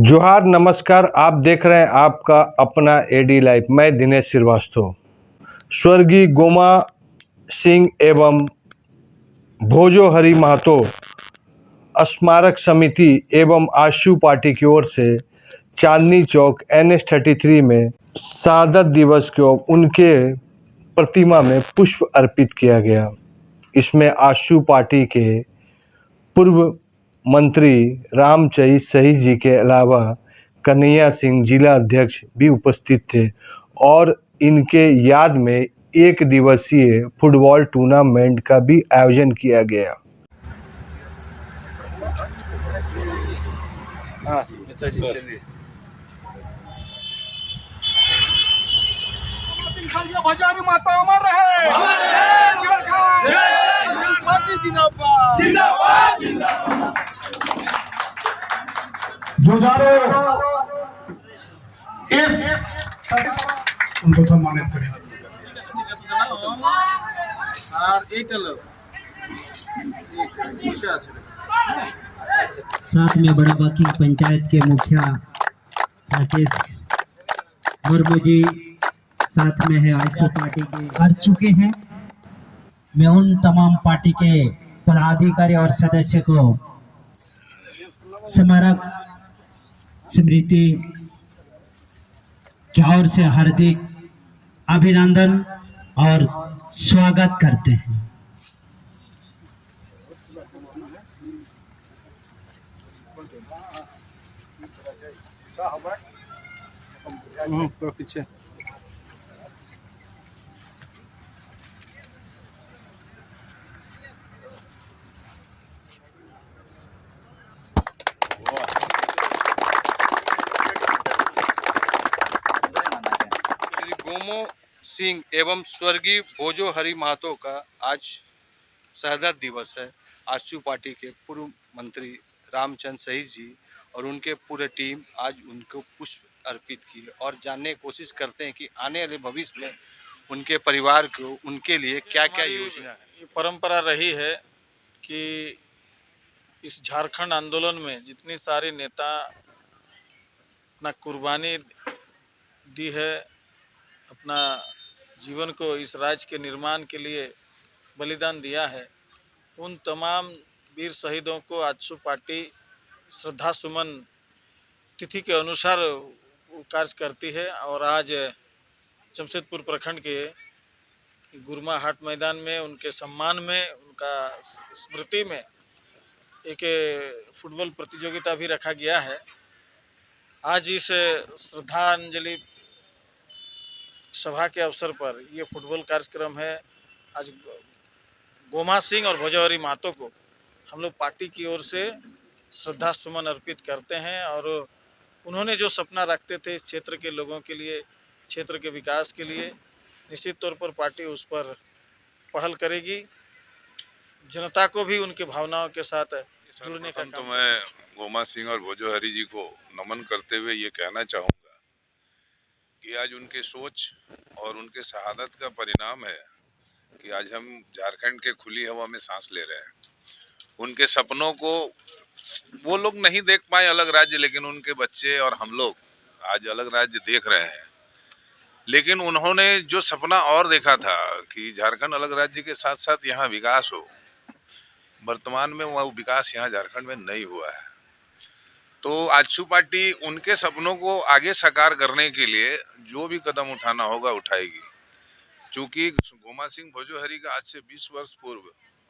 जोहार नमस्कार। आप देख रहे हैं आपका अपना एडी लाइफ। मैं दिनेश श्रीवास्तव। स्वर्गीय गोमा सिंह एवं भोजोहरी महतो स्मारक समिति एवं आशु पार्टी की ओर से चांदनी चौक NH-33 में शहादत दिवस को उनके प्रतिमा में पुष्प अर्पित किया गया। इसमें आशु पार्टी के पूर्व मंत्री रामचई सही जी के अलावा कन्हैया सिंह जिला अध्यक्ष भी उपस्थित थे और इनके याद में एक दिवसीय फुटबॉल टूर्नामेंट का भी आयोजन किया गया। भोजोहरी माता अमर रहे। जिंदाबाद जिंदाबाद। जुझारू इस उनको सम्मानित करें। साथ में बड़ा बाकी पंचायत के मुखिया राकेश मुर्मू जी साथ में है, आशु पार्टी के कर चुके हैं। मैं उन तमाम पार्टी के पदाधिकारी और सदस्य को स्मारक स्मृति की ओर से हार्दिक अभिनंदन और स्वागत करते हैं। पीछे गोमो सिंह एवं स्वर्गीय भोजोहरी महतो का आज शहादत दिवस है। आशु पार्टी के पूर्व मंत्री रामचंद सही जी और उनके पूरे टीम आज उनको पुष्प अर्पित की और जानने की कोशिश करते हैं कि आने वाले भविष्य में उनके परिवार को उनके लिए क्या क्या योजना है। ये परंपरा रही है कि इस झारखंड आंदोलन में जितनी सारी नेता अपना कुर्बानी दी है, अपना जीवन को इस राज्य के निर्माण के लिए बलिदान दिया है, उन तमाम वीर शहीदों को आशु पार्टी श्रद्धा सुमन तिथि के अनुसार कार्य करती है। और आज जमशेदपुर प्रखंड के गुरमा हाट मैदान में उनके सम्मान में, उनका स्मृति में एक फुटबॉल प्रतियोगिता भी रखा गया है। आज इस श्रद्धांजलि सभा के अवसर पर ये फुटबॉल कार्यक्रम है। आज गोमा सिंह और भोजोहरी महतो को हम लोग पार्टी की ओर से श्रद्धा सुमन अर्पित करते हैं और उन्होंने जो सपना रखते थे इस क्षेत्र के लोगों के लिए, क्षेत्र के विकास के लिए, निश्चित तौर पर पार्टी उस पर पहल करेगी। जनता को भी उनकी भावनाओं के साथ जुड़ने का तो मैं गोमा सिंह और भोजोहरी जी को नमन करते हुए ये कहना चाहूँगा कि आज उनके सोच और उनके शहादत का परिणाम है कि आज हम झारखंड के खुली हवा में सांस ले रहे हैं। उनके सपनों को वो लोग नहीं देख पाए अलग राज्य, लेकिन उनके बच्चे और हम लोग आज अलग राज्य देख रहे हैं। लेकिन उन्होंने जो सपना और देखा था कि झारखंड अलग राज्य के साथ साथ यहाँ विकास हो, वर्तमान में वह विकास यहाँ झारखंड में नहीं हुआ है। तो आशु पार्टी उनके सपनों को आगे साकार करने के लिए जो भी कदम उठाना होगा उठाएगी। चूंकि गोमा सिंह भोजोहरी का आज से 20 वर्ष पूर्व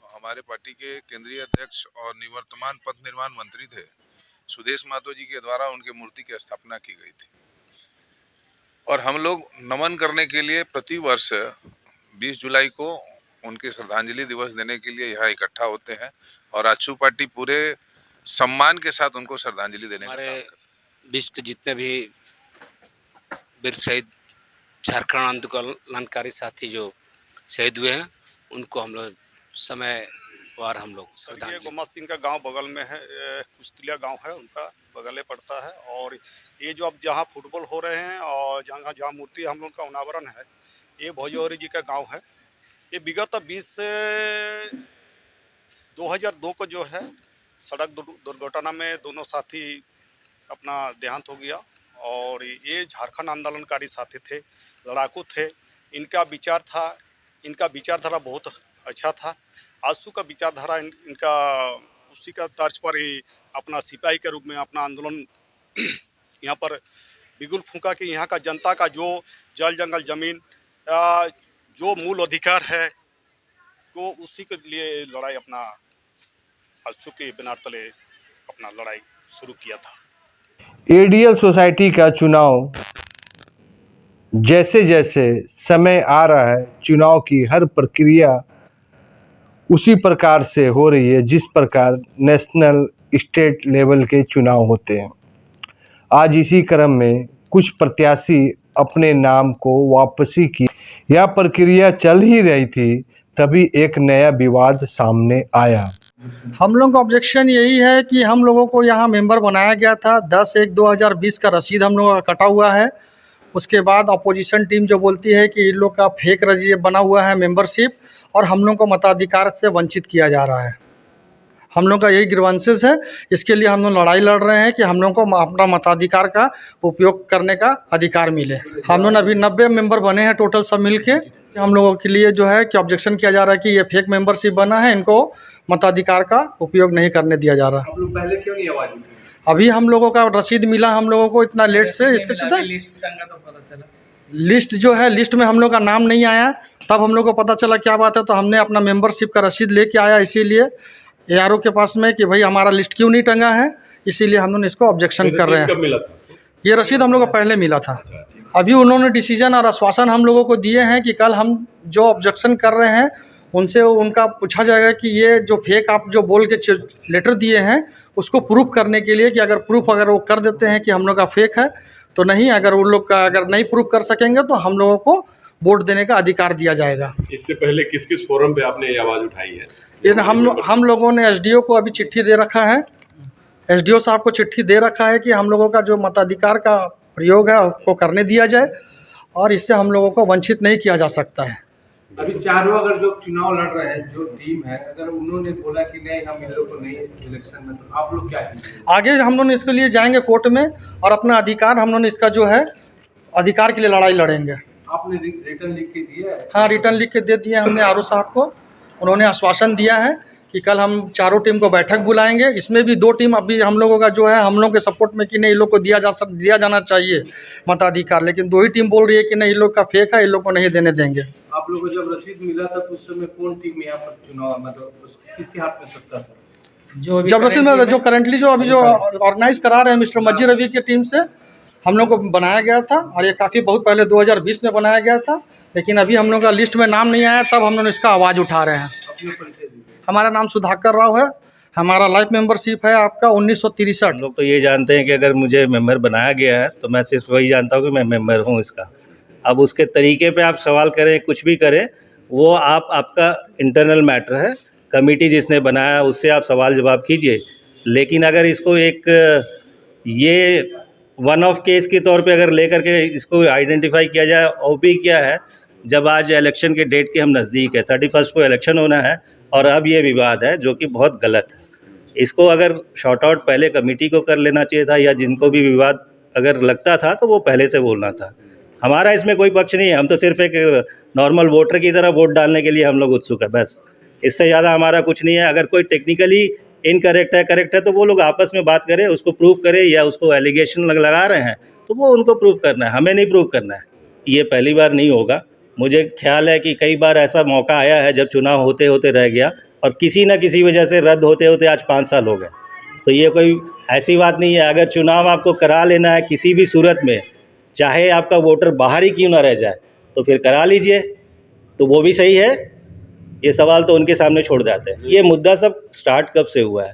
हमारे पार्टी के केंद्रीय अध्यक्ष और निवर्तमान पथ निर्माण मंत्री थे सुदेश महतो जी के द्वारा उनके मूर्ति की स्थापना की गई थी और हम लोग नमन करने के लिए प्रति वर्ष 20 जुलाई को उनकी श्रद्धांजलि दिवस देने के लिए यहाँ इकट्ठा होते हैं और आशु पार्टी पूरे सम्मान के साथ उनको श्रद्धांजलि देने का काम करते हैं। विश्व के जितने भी वीर शहीद झारखंड आंदोलनकारी साथी जो शहीद हुए हैं उनको हम लोग समय वार हम लोग श्रद्धांजलि। गोमा सिंह का गांव बगल में है, कुश्तिलिया गांव है, उनका बगले पड़ता है। और ये जो अब जहां फुटबॉल हो रहे हैं और जहां मूर्ति हम लोग का अनावरण है, ये भोजोहरी जी का गांव है। ये विगत 20 से 2002 को जो है सड़क दुर्घटना में दोनों साथी अपना देहांत हो गया। और ये झारखंड आंदोलनकारी साथी थे, लड़ाकू थे। इनका विचारधारा बहुत अच्छा था। आजसू का विचारधारा इनका उसी का तर्ज पर ही अपना सिपाही के रूप में अपना आंदोलन यहाँ पर बिगुल फूंका कि यहाँ का जनता का जो जल जंगल जमीन जो मूल अधिकार है तो उसी के लिए लड़ाई अपना आजसू के बैनर तले अपना लड़ाई शुरू किया था। एडीएल सोसाइटी का चुनाव जैसे जैसे समय आ रहा है, चुनाव की हर प्रक्रिया उसी प्रकार से हो रही है जिस प्रकार नेशनल स्टेट लेवल के चुनाव होते हैं। आज इसी क्रम में कुछ प्रत्याशी अपने नाम को वापसी की यह प्रक्रिया चल ही रही थी, तभी एक नया विवाद सामने आया। हम लोग का ऑब्जेक्शन यही है कि हम लोगों को यहाँ मेंबर बनाया गया था। 10/1/2020 का रसीद हम लोगों का कटा हुआ है। उसके बाद अपोजिशन टीम जो बोलती है कि इन लोग का फेक रजिस्टर बना हुआ है मेंबरशिप, और हम लोग को मताधिकार से वंचित किया जा रहा है। हम लोग का यही ग्रीवेंसेस है। इसके लिए हम लोग लड़ाई लड़ रहे हैं कि हम लोग को अपना मताधिकार का उपयोग करने का अधिकार मिले। हम लोग अभी 90 मेंबर बने हैं टोटल सब मिल के। हम लोगों के लिए जो है कि ऑब्जेक्शन किया जा रहा है कि ये फेक मेंबरशिप बना है, इनको मताधिकार का उपयोग नहीं करने दिया जा रहा। आप लोग पहले क्यों नहीं आवाज उठाई? अभी हम लोगों का रसीद मिला हम लोगों को इतना लेट से, इसके चलते लिस्ट जो है, लिस्ट में हम लोग का नाम नहीं आया, तब हम लोग को पता चला क्या बात है। तो हमने अपना मेंबरशिप का रसीद लेके आया इसीलिए ARO के पास में कि भाई हमारा लिस्ट क्यों नहीं टंगा है, इसीलिए हम लोग इसको ऑब्जेक्शन कर रहे हैं। कब मिला था? ये रसीद हम लोग को पहले मिला था। अभी उन्होंने डिसीजन और आश्वासन हम लोगों को दिए हैं कि कल हम जो ऑब्जेक्शन कर रहे हैं उनसे उनका पूछा जाएगा कि ये जो फेक आप जो बोल के लेटर दिए हैं उसको प्रूफ करने के लिए कि अगर प्रूफ अगर वो कर देते हैं कि हम लोग का फेक है तो नहीं, अगर उन लोग का अगर नहीं प्रूफ कर सकेंगे तो हम लोगों को वोट देने का अधिकार दिया जाएगा। इससे पहले किस किस फोरम पे आपने ये आवाज उठाई है? ये हम लोगों ने SDO को अभी चिट्ठी दे रखा है। SDO साहब को चिट्ठी दे रखा है कि हम लोगों का जो मताधिकार का प्रयोग है उसको करने दिया जाए और इससे हम लोगों को वंचित नहीं किया जा सकता है। अभी चारों अगर जो चुनाव लड़ रहे हैं जो टीम है, अगर उन्होंने बोला कि नहीं हम इन लोग को नहीं इलेक्शन में, तो आप लोग क्या करेंगे? आगे हम लोग इसके लिए जाएंगे कोर्ट में और अपना अधिकार हम लोग इसका जो है अधिकार के लिए लड़ाई लड़ेंगे। आपने रिटर्न लिख के दिया है? हाँ, रिटर्न लिख के दे दिया हमने ARO साहब को। उन्होंने आश्वासन दिया है कि कल हम चारों टीम को बैठक बुलाएंगे। इसमें भी 2 टीम अभी हम लोगों का जो है हम लोग के सपोर्ट में कि नहीं इन लोग को दिया जाना चाहिए मताधिकार, लेकिन 2 ही टीम बोल रही है कि नहीं इन लोग का फेक है, इन लोग को नहीं देने देंगे। आप लोगों को जब रसीद मिला था तो उस समय कौन टीम यहाँ पर चुनाव मतलब किसके हाथ में सत्ता था? जब रसीद में जो करंटली जो अभी जो ऑर्गेनाइज करा रहे हैं मिस्टर मज्जी रवि की टीम से हम लोग को बनाया गया था, और ये काफ़ी बहुत पहले 2020 में बनाया गया था, लेकिन अभी हम लोग का लिस्ट में नाम नहीं आया, तब हम लोग इसका आवाज़ उठा रहे हैं। हमारा नाम सुधाकर राव है, हमारा लाइफ मेंबरशिप है आपका 1963। हम लोग तो ये जानते हैं कि अगर मुझे मेंबर बनाया गया है तो मैं सिर्फ वही जानता हूँ कि मैं मेंबर हूँ इसका। अब उसके तरीके पे आप सवाल करें, कुछ भी करें, वो आपका इंटरनल मैटर है। कमेटी जिसने बनाया उससे आप सवाल जवाब कीजिए, लेकिन अगर इसको एक ये वन ऑफ केस के तौर पे अगर लेकर के इसको आइडेंटिफाई किया जाए, OP क्या है, जब आज इलेक्शन के डेट के हम नज़दीक है, 31 को इलेक्शन होना है और अब ये विवाद है जो कि बहुत गलत है। इसको अगर शॉर्ट आउट पहले कमेटी को कर लेना चाहिए था, या जिनको भी विवाद अगर लगता था तो वो पहले से बोलना था। हमारा इसमें कोई पक्ष नहीं है, हम तो सिर्फ एक नॉर्मल वोटर की तरह वोट डालने के लिए हम लोग उत्सुक है, बस। इससे ज़्यादा हमारा कुछ नहीं है। अगर कोई टेक्निकली इनकरेक्ट है, करेक्ट है, तो वो लोग आपस में बात करें, उसको प्रूव करें, या उसको एलिगेशन लगा रहे हैं तो वो उनको प्रूव करना है, हमें नहीं प्रूव करना है। ये पहली बार नहीं होगा। मुझे ख्याल है कि कई बार ऐसा मौका आया है जब चुनाव होते होते रह गया और किसी न किसी वजह से रद्द होते होते आज 5 साल हो गए। तो ये कोई ऐसी बात नहीं है। अगर चुनाव आपको करा लेना है किसी भी सूरत में, चाहे आपका वोटर बाहर ही क्यों ना रह जाए, तो फिर करा लीजिए, तो वो भी सही है। ये सवाल तो उनके सामने छोड़ जाते हैं। ये मुद्दा सब स्टार्ट कब से हुआ है,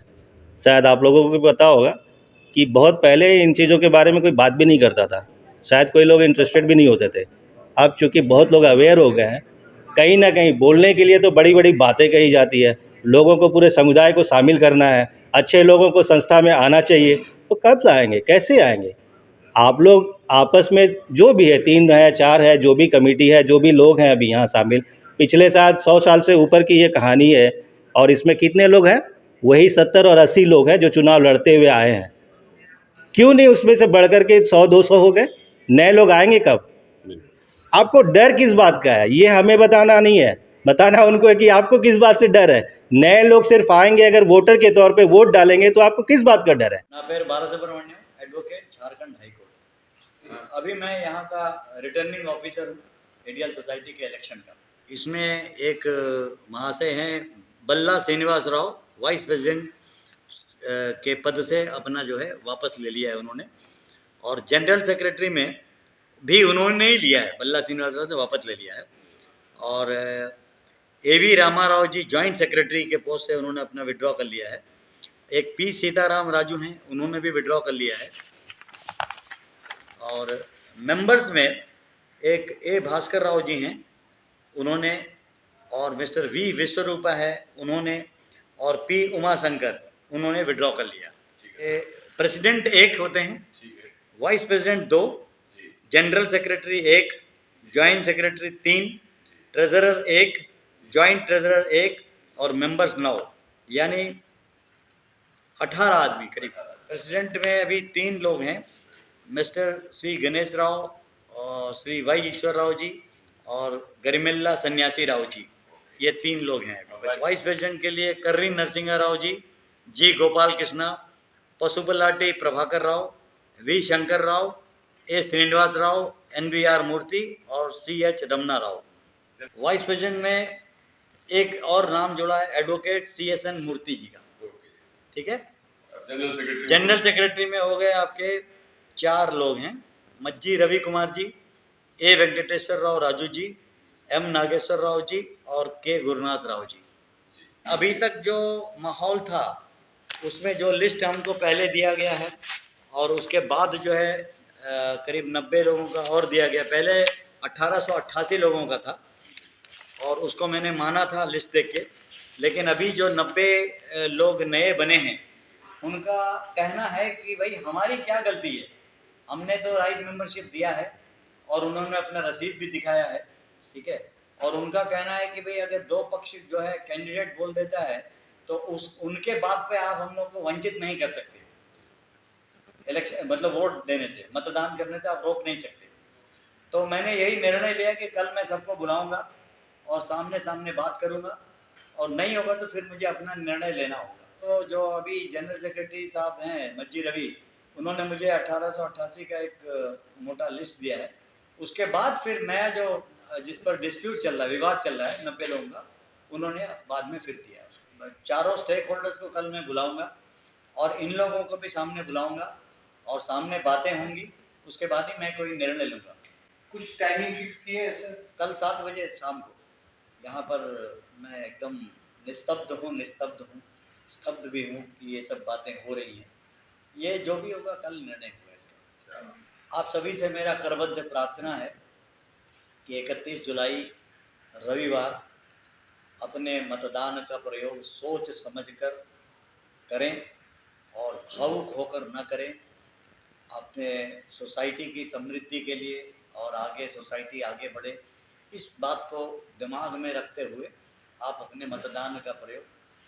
शायद आप लोगों को भी पता होगा कि बहुत पहले इन चीज़ों के बारे में कोई बात भी नहीं करता था, शायद कोई लोग इंटरेस्टेड भी नहीं होते थे। अब चूँकि बहुत लोग अवेयर हो गए हैं, कहीं ना कहीं बोलने के लिए तो बड़ी बड़ी बातें कही जाती है, लोगों को, पूरे समुदाय को शामिल करना है, अच्छे लोगों को संस्था में आना चाहिए, तो कब आएंगे, कैसे आएंगे? आप लोग आपस में जो भी है, 3 है 4 है, जो भी कमेटी है, जो भी लोग हैं अभी यहाँ शामिल, पिछले साल 100 साल से ऊपर की ये कहानी है, और इसमें कितने लोग हैं? वही 70 और 80 लोग हैं जो चुनाव लड़ते हुए आए हैं। क्यों नहीं उसमें से बढ़ करके 100-200 हो गए? नए लोग आएंगे कब? आपको डर किस बात का है, ये हमें बताना नहीं है, बताना उनको है कि आपको किस बात से डर है। नए लोग सिर्फ आएंगे, अगर वोटर के तौर पे वोट डालेंगे तो आपको किस बात का डर है? ना पेर Balasubramaniam, advocate, Jharkhand high court. अभी मैं यहाँ का रिटर्निंग ऑफिसर हूँ एडीएल सोसाइटी के इलेक्शन का। इसमें एक महाशय हैं बल्ला श्रीनिवास राव, वाइस प्रेसिडेंट के पद से अपना जो है वापस ले लिया है उन्होंने, और जनरल सेक्रेटरी में भी उन्होंने ही लिया है, बल्ला श्रीनिवास राव से वापस ले लिया है। और एवी रामाराव जी जॉइंट सेक्रेटरी के पोस्ट से उन्होंने अपना विड्रॉ कर लिया है। एक पी सीताराम राजू हैं, उन्होंने भी विड्रॉ कर लिया है। और मेंबर्स में एक ए भास्कर राव जी हैं, उन्होंने, और मिस्टर वी विश्वरूपा है उन्होंने, और पी उमाशंकर उन्होंने विड्रॉ कर लिया। प्रेसिडेंट एक होते हैं, vice president 2, general secretary 1, joint secretary 3, treasurer 1, joint treasurer 1 और मेंबर्स 9, यानी 18 आदमी करीब। प्रेसिडेंट में अभी 3 लोग हैं, मिस्टर श्री गणेश राव और श्री वाई ईश्वर राव जी और गरिमिल्ला सन्यासी राव जी, ये 3 लोग हैं। वाइस प्रेसिडेंट के लिए Kurri Narasimha Rao G Gopal Krishna, Pasupuleti Prabhakar Rao, V Shankar Rao, A Srinivas Rao, NVR Murthy और CH Ramana Rao. Vice president में एक और नाम जोड़ा है, एडवोकेट CSN मूर्ति जी का, ठीक है। जनरल सेक्रेटरी में हो गए आपके 4 लोग हैं, मज्जी रवि कुमार जी, ए वेंकटेश्वर राव राजू जी, M नागेश्वर राव जी और के गुरुनाथ राव जी। अभी तक जो माहौल था उसमें जो लिस्ट हमको पहले दिया गया है और उसके बाद जो है करीब 90 लोगों का और दिया गया। पहले 1888 लोगों का था और उसको मैंने माना था लिस्ट देख के, लेकिन अभी जो 90 लोग नए बने हैं उनका कहना है कि भाई हमारी क्या गलती है, हमने तो राइट मेंबरशिप दिया है और उन्होंने अपना रसीद भी दिखाया है, ठीक है। और उनका कहना है कि भाई अगर 2 पक्ष जो है कैंडिडेट बोल देता है तो उनके बात पे आप हम लोग को वंचित नहीं कर सकते, इलेक्शन मतलब वोट देने से, मतदान करने से आप रोक नहीं सकते। तो मैंने यही निर्णय लिया कि कल मैं सबको बुलाऊंगा और सामने सामने बात करूंगा, और नहीं होगा तो फिर मुझे अपना निर्णय लेना होगा। तो जो अभी जनरल सेक्रेटरी साहब हैं मज्जी रवि, उन्होंने मुझे 1888 का एक मोटा लिस्ट दिया है। उसके बाद फिर नया जो जिस पर डिस्प्यूट चल रहा है, विवाद चल रहा है 90 लोगों का, उन्होंने बाद में फिर दिया। चारों स्टेक होल्डर्स को कल मैं बुलाऊंगा और इन लोगों को भी सामने बुलाऊंगा और सामने बातें होंगी, उसके बाद ही मैं कोई निर्णय लूँगा। कुछ टाइमिंग फिक्स की है सर? कल 7 बजे शाम को यहाँ पर मैं एकदम निस्तब्ध हूँ, स्तब्ध भी हूँ कि ये सब बातें हो रही हैं। ये जो भी होगा कल निर्णय होगा इसका। आप सभी से मेरा करबद्ध प्रार्थना है कि 31 जुलाई रविवार अपने मतदान का प्रयोग सोच समझकर करें और भावुक होकर न करें। अपने सोसाइटी की समृद्धि के लिए और आगे सोसाइटी आगे बढ़े, इस बात को दिमाग में रखते हुए आप अपने मतदान का प्रयोग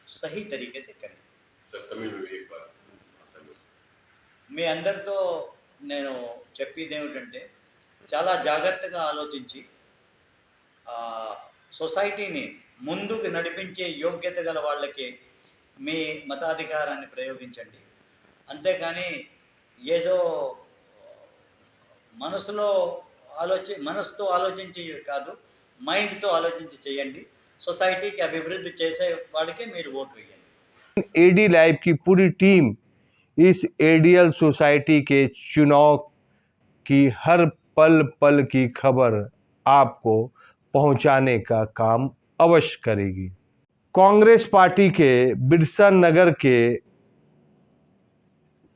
सही तरीके से करें। सर तमिल में एक बार మీ అందరితో నేను చెప్పేది ఏమిటంటే చాలా జాగ్రత్తగా ఆలోచించి సొసైటీని ముందుకు నడిపించే యోగ్యత గల వాళ్ళకి మీ మతాధికారాన్ని ప్రయోగించండి, అంతేకాని ఏదో మనసుతో ఆలోచించి కాదు, మైండ్తో ఆలోచించి చేయండి। సొసైటీకి అభివృద్ధి చేసే వాళ్ళకే మీరు ఓటు వేయండి। एडी लाइव की पूरी टीम इस एडीएल सोसाइटी के चुनाव की हर पल पल की खबर आपको पहुंचाने का काम अवश्य करेगी। कांग्रेस पार्टी के बिरसा नगर के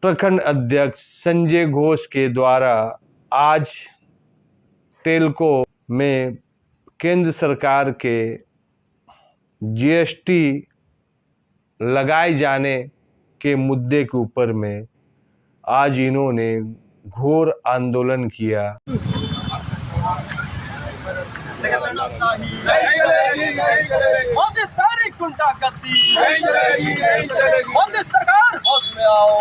प्रखंड अध्यक्ष संजय घोष के द्वारा आज टेल्को में केंद्र सरकार के GST लगाए जाने के मुद्दे के ऊपर में आज इन्होंने घोर आंदोलन किया। मोदी सरकार होश में आओ।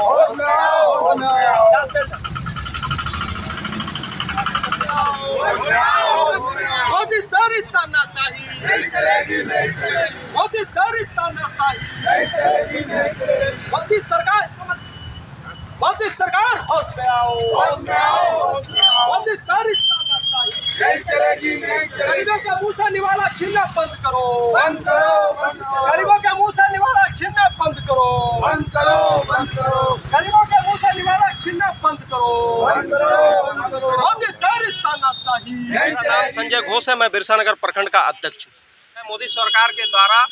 मोदी दरिद्र तानाशाही, मोदी सरकार, मोदी सरकार होश में आओ, मोदी दरिद्र तानाशाही गरीबों के मुंह से निवाला छीनना बंद करो, गरीबों के मुंह से निवाला छीनना बंद करो, गरीबों के मुंह से निवाला छीनना बंद करो, मोदी दरिद्र तानाशाही। मेरा नाम संजय घोष है, मैं बिरसा नगर प्रखंड का अध्यक्ष हूँ। मोदी सरकार के द्वारा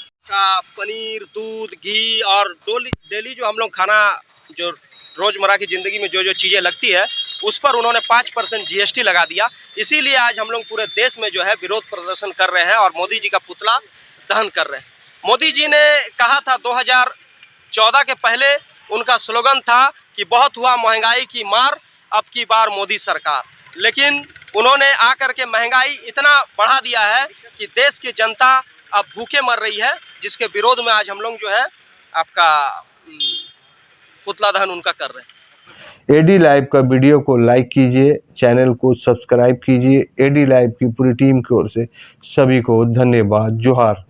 पनीर, दूध, घी और डेली जो हम लोग खाना, जो रोजमर्रा की जिंदगी में जो जो चीज़ें लगती है, उस पर उन्होंने 5% GST लगा दिया। इसीलिए आज हम लोग पूरे देश में जो है विरोध प्रदर्शन कर रहे हैं और मोदी जी का पुतला दहन कर रहे हैं। मोदी जी ने कहा था 2014 के पहले, उनका स्लोगन था कि बहुत हुआ महंगाई की मार, अब की बार मोदी सरकार। लेकिन उन्होंने आकर के महंगाई इतना बढ़ा दिया है कि देश की जनता अब भूखे मर रही है, जिसके विरोध में आज हम लोग जो है आपका पुतला दहन उनका कर रहे हैं। एडी लाइव का वीडियो को लाइक कीजिए, चैनल को सब्सक्राइब कीजिए। एडी लाइव की पूरी टीम की ओर से सभी को धन्यवाद। जोहार।